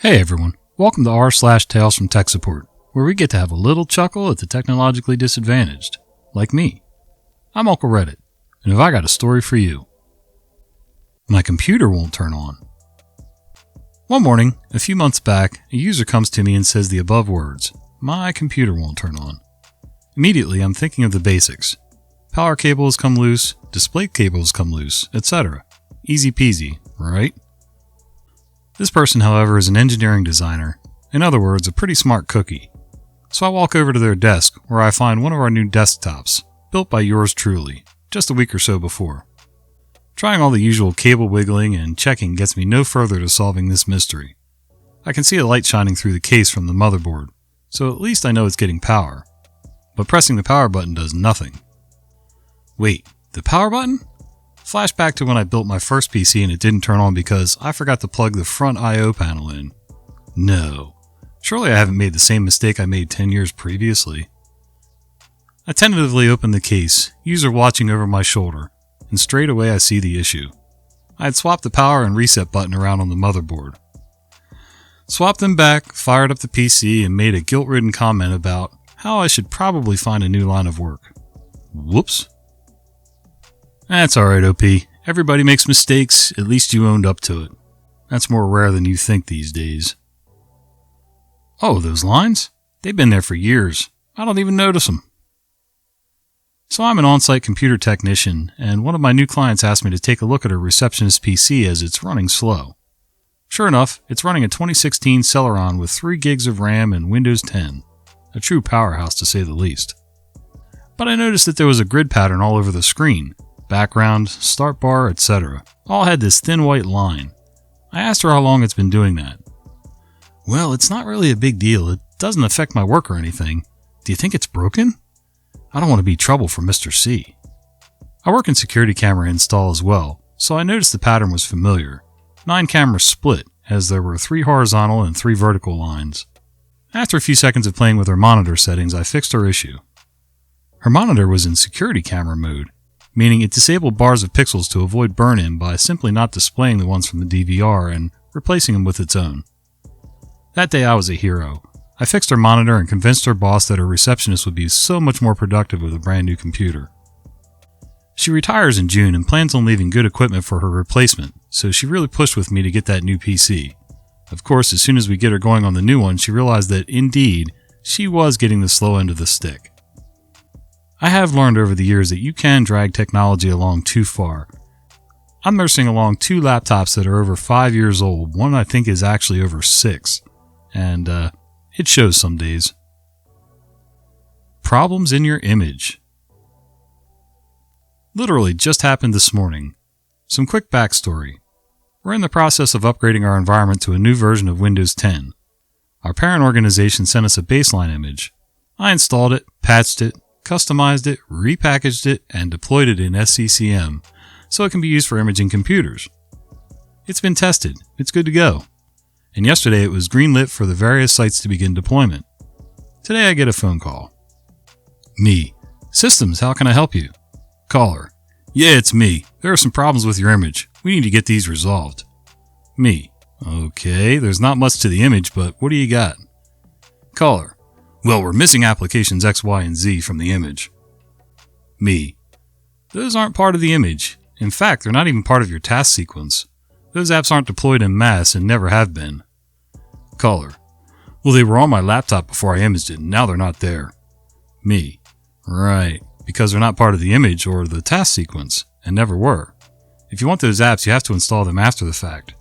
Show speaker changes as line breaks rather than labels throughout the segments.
Hey everyone, welcome to r/Tales from Tech Support, where we get to have a little chuckle at the technologically disadvantaged, like me. I'm Uncle Reddit, and have I got a story for you. My computer won't turn on. One morning, a few months back, a user comes to me and says the above words, "My computer won't turn on." Immediately, I'm thinking of the basics. Power cables come loose, display cables come loose, etc. Easy peasy, right? This person, however, is an engineering designer, in other words, a pretty smart cookie. So I walk over to their desk, where I find one of our new desktops, built by yours truly, just a week or so before. Trying all the usual cable wiggling and checking gets me no further to solving this mystery. I can see a light shining through the case from the motherboard, so at least I know it's getting power. But pressing the power button does nothing. Wait, the power button? Flashback to when I built my first PC and it didn't turn on because I forgot to plug the front I/O panel in. No. Surely I haven't made the same mistake I made 10 years previously. I tentatively open the case, user watching over my shoulder, and straight away I see the issue. I had swapped the power and reset button around on the motherboard. Swapped them back, fired up the PC, and made a guilt-ridden comment about how I should probably find a new line of work. Whoops. That's alright, OP. Everybody makes mistakes, at least you owned up to it. That's more rare than you think these days. Oh, those lines? They've been there for years. I don't even notice them. So I'm an on-site computer technician, and one of my new clients asked me to take a look at her receptionist's PC as it's running slow. Sure enough, it's running a 2016 Celeron with 3 gigs of RAM and Windows 10. A true powerhouse to say the least. But I noticed that there was a grid pattern all over the screen. Background, start bar, etc. all had this thin white line. I asked her how long it's been doing that. Well, it's not really a big deal. It doesn't affect my work or anything. Do you think it's broken? I don't want to be trouble for Mr. C. I work in security camera install as well, so I noticed the pattern was familiar. 9 cameras split, as there were 3 horizontal and 3 vertical lines. After a few seconds of playing with her monitor settings, I fixed her issue. Her monitor was in security camera mode, meaning it disabled bars of pixels to avoid burn-in by simply not displaying the ones from the DVR and replacing them with its own. That day I was a hero. I fixed her monitor and convinced her boss that her receptionist would be so much more productive with a brand new computer. She retires in June and plans on leaving good equipment for her replacement, so she really pushed with me to get that new PC. Of course, as soon as we get her going on the new one, she realized that, indeed, she was getting the slow end of the stick. I have learned over the years that you can drag technology along too far. I'm nursing along 2 laptops that are over 5 years old. One I think is actually over 6. And, it shows some days. Problems in your image. Literally just happened this morning. Some quick backstory. We're in the process of upgrading our environment to a new version of Windows 10. Our parent organization sent us a baseline image. I installed it, patched it, customized it, repackaged it, and deployed it in SCCM, so it can be used for imaging computers. It's been tested. It's good to go. And yesterday it was greenlit for the various sites to begin deployment. Today I get a phone call. Me. Systems, how can I help you? Caller. Yeah, it's me. There are some problems with your image. We need to get these resolved. Me. Okay, there's not much to the image, but what do you got? Caller. Well, we're missing applications X, Y, and Z from the image. Me. Those aren't part of the image. In fact, they're not even part of your task sequence. Those apps aren't deployed en masse and never have been. Caller. Well, they were on my laptop before I imaged it, and now they're not there. Me. Right, because they're not part of the image or the task sequence, and never were. If you want those apps, you have to install them after the fact.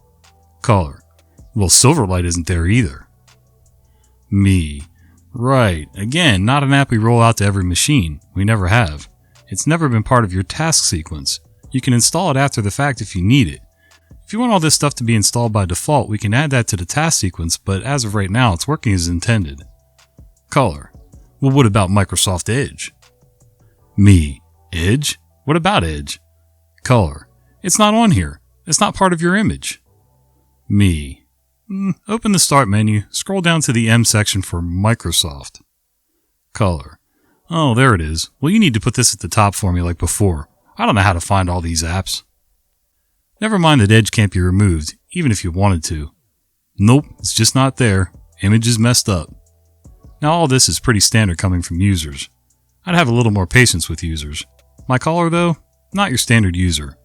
Caller. Well, Silverlight isn't there either. Me. Right. Again, not an app we roll out to every machine. We never have. It's never been part of your task sequence. You can install it after the fact if you need it. If you want all this stuff to be installed by default, we can add that to the task sequence, but as of right now, it's working as intended. Caller. Well, what about Microsoft Edge? Me. Edge? What about Edge? Caller. It's not on here. It's not part of your image. Me. Open the Start menu, scroll down to the M section for Microsoft. Caller. Oh, there it is. Well, you need to put this at the top for me like before. I don't know how to find all these apps. Never mind that Edge can't be removed, even if you wanted to. Nope, it's just not there. Image is messed up. Now all this is pretty standard coming from users. I'd have a little more patience with users. My caller though, not your standard user.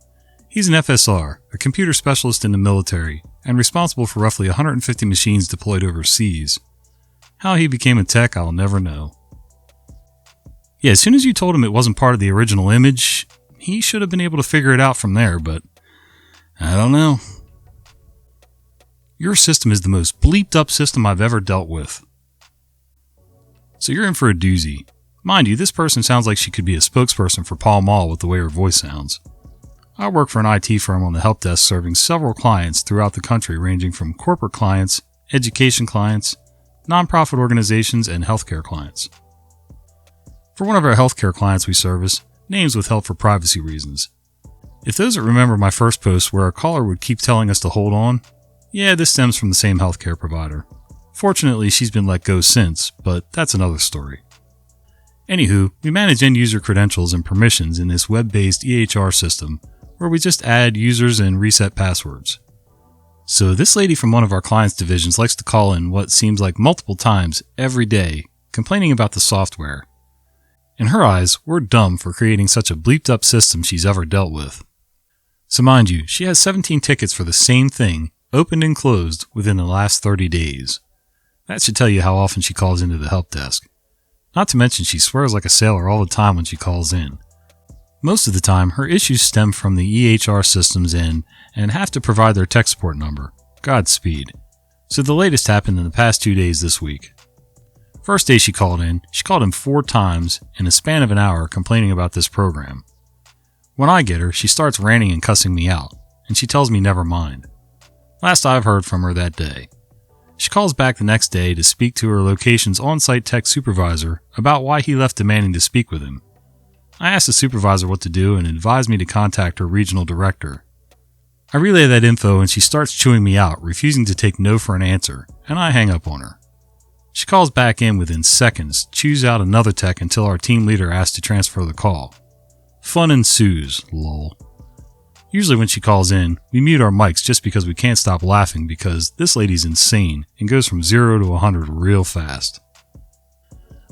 He's an FSR, a computer specialist in the military, and responsible for roughly 150 machines deployed overseas. How he became a tech, I'll never know. Yeah, as soon as you told him it wasn't part of the original image, he should have been able to figure it out from there, but I don't know. Your system is the most bleeped up system I've ever dealt with. So you're in for a doozy. Mind you, this person sounds like she could be a spokesperson for Pall Mall with the way her voice sounds. I work for an IT firm on the help desk serving several clients throughout the country, ranging from corporate clients, education clients, nonprofit organizations, and healthcare clients. For one of our healthcare clients we service, names withheld for privacy reasons. If those that remember my first post where a caller would keep telling us to hold on, yeah, this stems from the same healthcare provider. Fortunately, she's been let go since, but that's another story. Anywho, we manage end-user credentials and permissions in this web-based EHR system where we just add users and reset passwords. So this lady from one of our clients' divisions likes to call in what seems like multiple times every day, complaining about the software. In her eyes, we're dumb for creating such a bleeped up system she's ever dealt with. So mind you, she has 17 tickets for the same thing, opened and closed, within the last 30 days. That should tell you how often she calls into the help desk. Not to mention she swears like a sailor all the time when she calls in. Most of the time, her issues stem from the EHR systems and have to provide their tech support number. Godspeed. So the latest happened in the past 2 days this week. First day she called in 4 times in a span of an hour complaining about this program. When I get her, she starts ranting and cussing me out, and she tells me never mind. Last I've heard from her that day. She calls back the next day to speak to her location's on-site tech supervisor about why he left demanding to speak with him. I asked the supervisor what to do and advised me to contact her regional director. I relay that info and she starts chewing me out, refusing to take no for an answer, and I hang up on her. She calls back in within seconds, chews out another tech until our team leader asks to transfer the call. Fun ensues, lol. Usually when she calls in, we mute our mics just because we can't stop laughing because this lady's insane and goes from 0 to 100 real fast.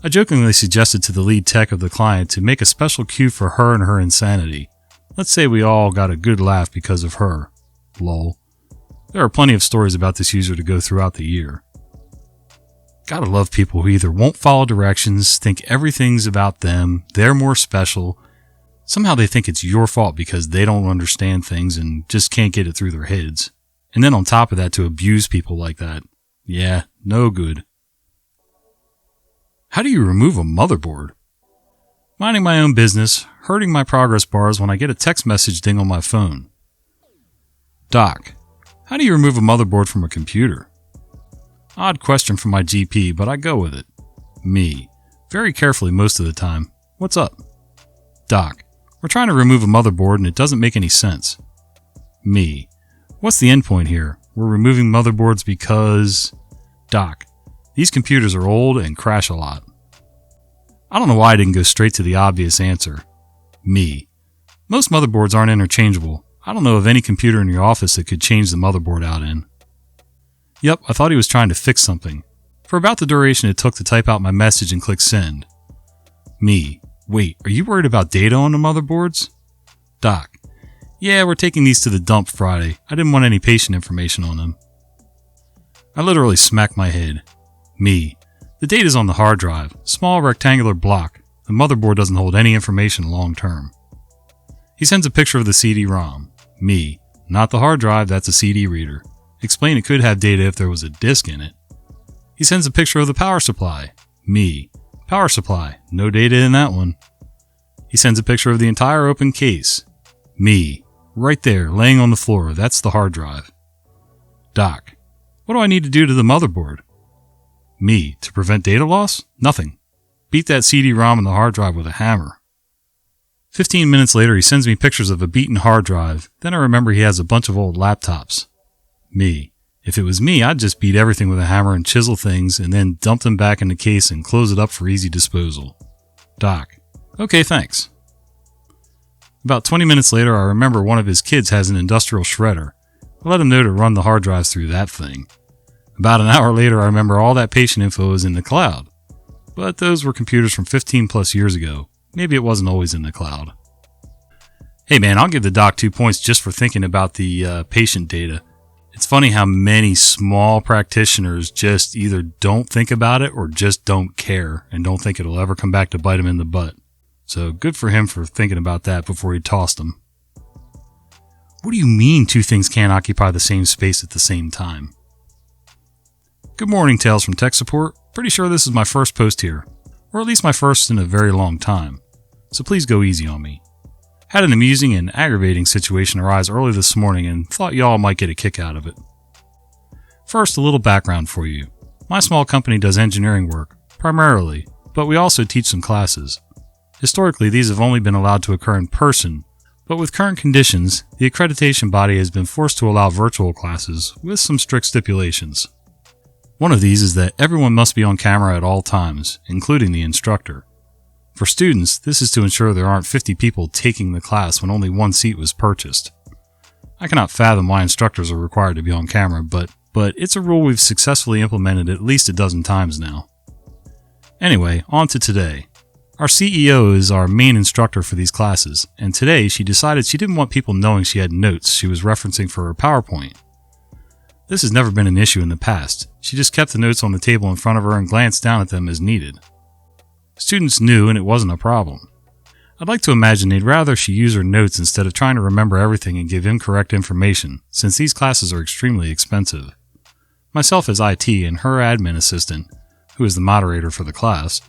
I jokingly suggested to the lead tech of the client to make a special queue for her and her insanity. Let's say we all got a good laugh because of her. Lol. There are plenty of stories about this user to go throughout the year. Gotta love people who either won't follow directions, think everything's about them, they're more special. Somehow they think it's your fault because they don't understand things and just can't get it through their heads. And then on top of that to abuse people like that. Yeah, no good. How do you remove a motherboard? Minding my own business, hurting my progress bars when I get a text message ding on my phone. Doc, how do you remove a motherboard from a computer? Odd question from my GP, but I go with it. Me. Very carefully most of the time. What's up? Doc, we're trying to remove a motherboard and it doesn't make any sense. Me. What's the end point here? We're removing motherboards because... Doc, these computers are old and crash a lot. I don't know why I didn't go straight to the obvious answer. Me. Most motherboards aren't interchangeable. I don't know of any computer in your office that could change the motherboard out in. Yep, I thought he was trying to fix something. For about the duration it took to type out my message and click send. Me. Wait, are you worried about data on the motherboards? Doc. Yeah, we're taking these to the dump Friday. I didn't want any patient information on them. I literally smacked my head. Me. The data's on the hard drive. Small rectangular block. The motherboard doesn't hold any information long term. He sends a picture of the CD-ROM. Me. Not the hard drive, that's a CD reader. Explain it could have data if there was a disk in it. He sends a picture of the power supply. Me. Power supply. No data in that one. He sends a picture of the entire open case. Me. Right there, laying on the floor. That's the hard drive. Doc. What do I need to do to the motherboard? Me. To prevent data loss? Nothing. Beat that CD-ROM and the hard drive with a hammer. 15 minutes later, he sends me pictures of a beaten hard drive. Then I remember he has a bunch of old laptops. Me. If it was me, I'd just beat everything with a hammer and chisel things and then dump them back in the case and close it up for easy disposal. Doc. Okay, thanks. About 20 minutes later, I remember one of his kids has an industrial shredder. I let him know to run the hard drives through that thing. About an hour later, I remember all that patient info was in the cloud. But those were computers from 15 plus years ago. Maybe it wasn't always in the cloud. Hey man, I'll give the doc 2 points just for thinking about the patient data. It's funny how many small practitioners just either don't think about it or just don't care and don't think it'll ever come back to bite them in the butt. So good for him for thinking about that before he tossed them. What do you mean two things can't occupy the same space at the same time? Good morning, Tales from Tech Support. Pretty sure this is my first post here, or at least my first in a very long time, so please go easy on me. Had an amusing and aggravating situation arise early this morning and thought y'all might get a kick out of it. First, a little background for you. My small company does engineering work, primarily, but we also teach some classes. Historically, these have only been allowed to occur in person, but with current conditions, the accreditation body has been forced to allow virtual classes with some strict stipulations. One of these is that everyone must be on camera at all times, including the instructor. For students, this is to ensure there aren't 50 people taking the class when only one seat was purchased. I cannot fathom why instructors are required to be on camera, but it's a rule we've successfully implemented at least a dozen times now. Anyway, on to today. Our CEO is our main instructor for these classes, and today she decided she didn't want people knowing she had notes she was referencing for her PowerPoint. This has never been an issue in the past. She just kept the notes on the table in front of her and glanced down at them as needed. Students knew and it wasn't a problem. I'd like to imagine they'd rather she use her notes instead of trying to remember everything and give incorrect information, since these classes are extremely expensive. Myself as IT and her admin assistant, who is the moderator for the class,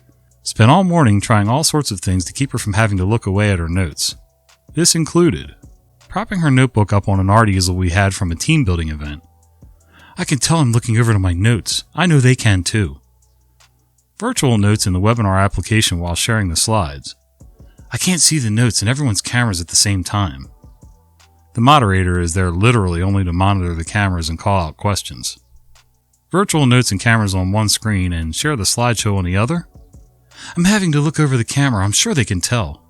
spent all morning trying all sorts of things to keep her from having to look away at her notes. This included propping her notebook up on an art easel we had from a team building event. I can tell I'm looking over to my notes. I know they can too. Virtual notes in the webinar application while sharing the slides. I can't see the notes and everyone's cameras at the same time. The moderator is there literally only to monitor the cameras and call out questions. Virtual notes and cameras on one screen and share the slideshow on the other? I'm having to look over the camera, I'm sure they can tell.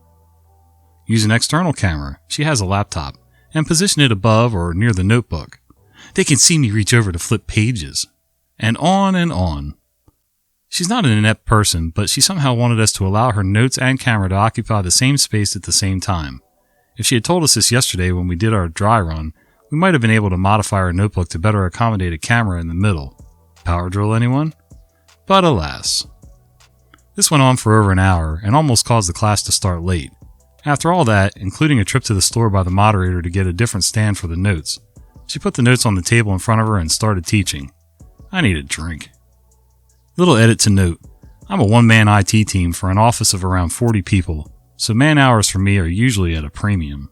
Use an external camera, she has a laptop, and position it above or near the notebook. They can see me reach over to flip pages. And on and on. She's not an inept person, but she somehow wanted us to allow her notes and camera to occupy the same space at the same time. If she had told us this yesterday when we did our dry run, we might have been able to modify our notebook to better accommodate a camera in the middle. Power drill, anyone? But alas. This went on for over an hour and almost caused the class to start late. After all that, including a trip to the store by the moderator to get a different stand for the notes, she put the notes on the table in front of her and started teaching. I need a drink. Little edit to note, I'm a one-man IT team for an office of around 40 people, so man hours for me are usually at a premium.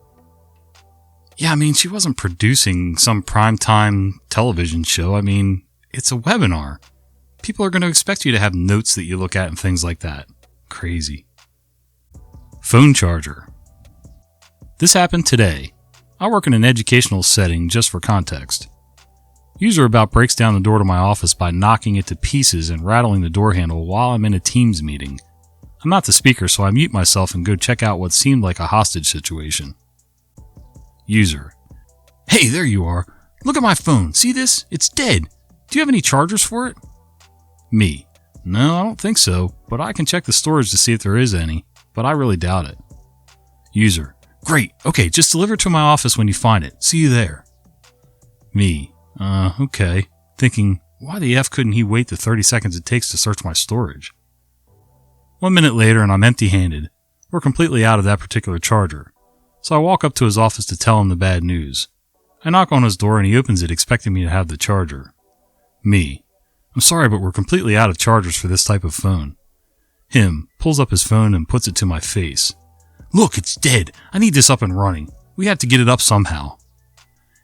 Yeah, I mean, she wasn't producing some primetime television show. I mean, it's a webinar. People are going to expect you to have notes that you look at and things like that. Crazy. Phone charger. This happened today. I work in an educational setting just for context. User about breaks down the door to my office by knocking it to pieces and rattling the door handle while I'm in a Teams meeting. I'm not the speaker, so I mute myself and go check out what seemed like a hostage situation. User. Hey, there you are. Look at my phone. See this? It's dead. Do you have any chargers for it? Me. No, I don't think so, but I can check the storage to see if there is any, but I really doubt it. User. Great. Okay, just deliver it to my office when you find it. See you there. Me. Okay. Thinking, why the F couldn't he wait the 30 seconds it takes to search my storage? 1 minute later and I'm empty-handed. We're completely out of that particular charger. So I walk up to his office to tell him the bad news. I knock on his door and he opens it expecting me to have the charger. Me. I'm sorry, but we're completely out of chargers for this type of phone. Him. Pulls up his phone and puts it to my face. Look, it's dead. I need this up and running. We have to get it up somehow.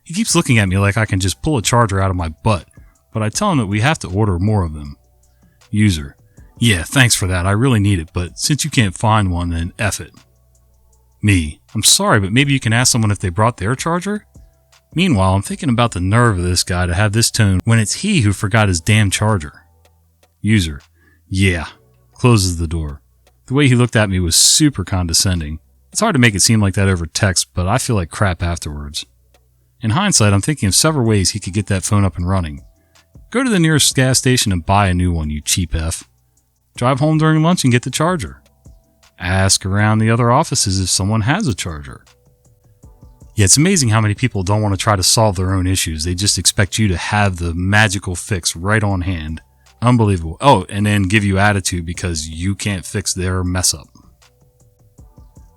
He keeps looking at me like I can just pull a charger out of my butt, but I tell him that we have to order more of them. User. Yeah, thanks for that. I really need it, but since you can't find one, then F it. Me. I'm sorry, but maybe you can ask someone if they brought their charger? Meanwhile, I'm thinking about the nerve of this guy to have this tone when it's he who forgot his damn charger. User. Yeah. Closes the door. The way he looked at me was super condescending. It's hard to make it seem like that over text, but I feel like crap afterwards. In hindsight, I'm thinking of several ways he could get that phone up and running. Go to the nearest gas station and buy a new one, you cheap F. Drive home during lunch and get the charger. Ask around the other offices if someone has a charger. Yeah, it's amazing how many people don't want to try to solve their own issues. They just expect you to have the magical fix right on hand. Unbelievable. Oh, and then give you attitude because you can't fix their mess up.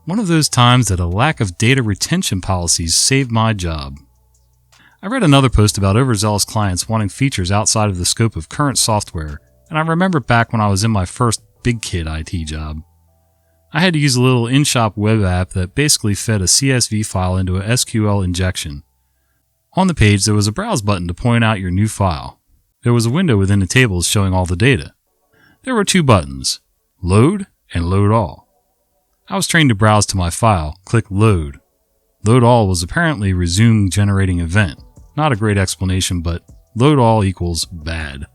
One of those times that a lack of data retention policies saved my job. I read another post about overzealous clients wanting features outside of the scope of current software, and I remember back when I was in my first big kid IT job. I had to use a little in-shop web app that basically fed a CSV file into a SQL injection. On the page, there was a browse button to point out your new file. There was a window within the tables showing all the data. There were two buttons, Load and Load All. I was trained to browse to my file, click Load. Load All was apparently a resume generating event. Not a great explanation, but Load All equals bad.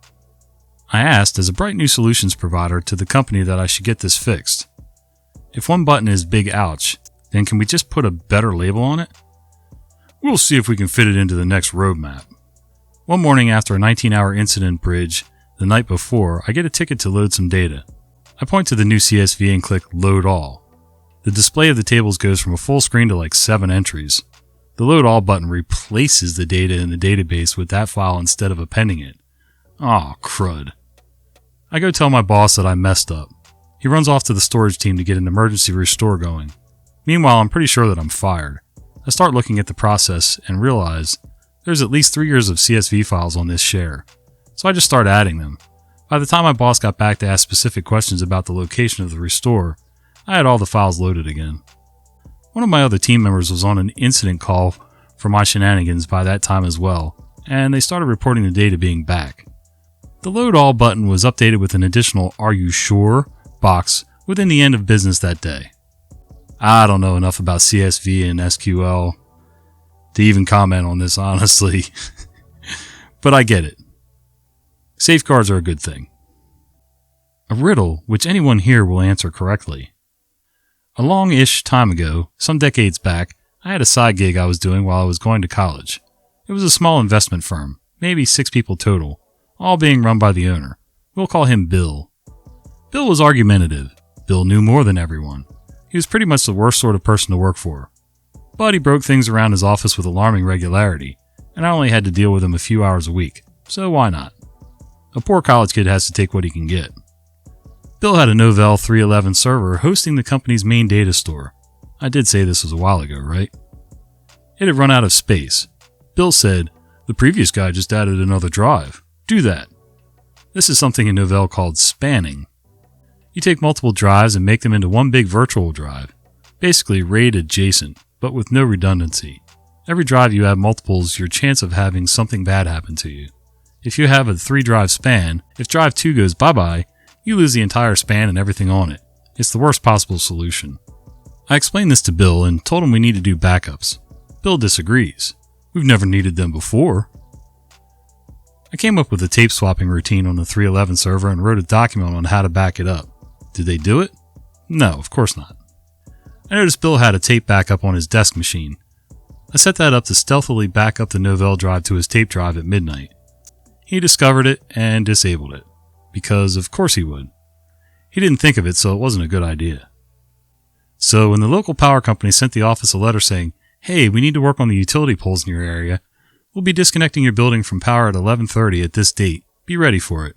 I asked, as a bright new solutions provider, to the company that I should get this fixed. If one button is big ouch, then can we just put a better label on it? We'll see if we can fit it into the next roadmap. One morning after a 19-hour incident bridge the night before, I get a ticket to load some data. I point to the new CSV and click Load All. The display of the tables goes from a full screen to like 7 entries. The Load All button replaces the data in the database with that file instead of appending it. Aw, crud. I go tell my boss that I messed up. He runs off to the storage team to get an emergency restore going. Meanwhile, I'm pretty sure that I'm fired. I start looking at the process and realize there's at least 3 years of CSV files on this share, so I just start adding them. By the time my boss got back to ask specific questions about the location of the restore, I had all the files loaded again. One of my other team members was on an incident call for my shenanigans by that time as well, and they started reporting the data being back. The Load All button was updated with an additional "Are you sure?" box within the end of business that day. I don't know enough about CSV and SQL to even comment on this, honestly. But I get it. Safeguards are a good thing. A riddle which anyone here will answer correctly. A long-ish time ago, some decades back, I had a side gig I was doing while I was going to college. It was a small investment firm, maybe 6 people total, all being run by the owner. We'll call him Bill. Bill was argumentative. Bill knew more than everyone. He was pretty much the worst sort of person to work for. But he broke things around his office with alarming regularity, and I only had to deal with him a few hours a week, so why not? A poor college kid has to take what he can get. Bill had a Novell 311 server hosting the company's main data store. I did say this was a while ago, right? It had run out of space. Bill said, "The previous guy just added another drive. Do that." This is something in Novell called spanning. You take multiple drives and make them into one big virtual drive, basically RAID adjacent, but with no redundancy. Every drive you add multiples your chance of having something bad happen to you. If you have a 3-drive span, if drive 2 goes bye-bye, you lose the entire span and everything on it. It's the worst possible solution. I explained this to Bill and told him we need to do backups. Bill disagrees. We've never needed them before. I came up with a tape swapping routine on the 311 server and wrote a document on how to back it up. Did they do it? No, of course not. I noticed Bill had a tape backup on his desk machine. I set that up to stealthily back up the Novell drive to his tape drive at midnight. He discovered it and disabled it, because of course he would. He didn't think of it, so it wasn't a good idea. So when the local power company sent the office a letter saying, "Hey, we need to work on the utility poles in your area. We'll be disconnecting your building from power at 11:30 at this date. Be ready for it."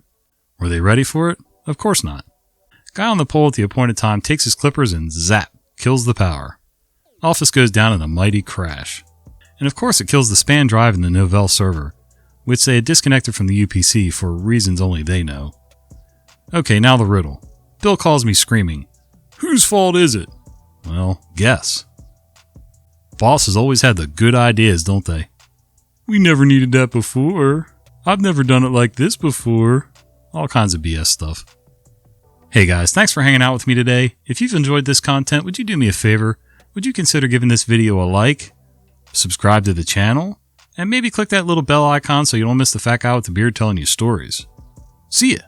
Were they ready for it? Of course not. Guy on the pole at the appointed time takes his clippers and zap, kills the power. Office goes down in a mighty crash. And of course it kills the span drive in the Novell server, which they had disconnected from the UPC for reasons only they know. Okay, now the riddle. Bill calls me screaming, "Whose fault is it?" Well, guess. Bosses always had the good ideas, don't they? "We never needed that before. I've never done it like this before." All kinds of BS stuff. Hey guys, thanks for hanging out with me today. If you've enjoyed this content, would you do me a favor? Would you consider giving this video a like, subscribe to the channel, and maybe click that little bell icon so you don't miss the fat guy with the beard telling you stories. See ya!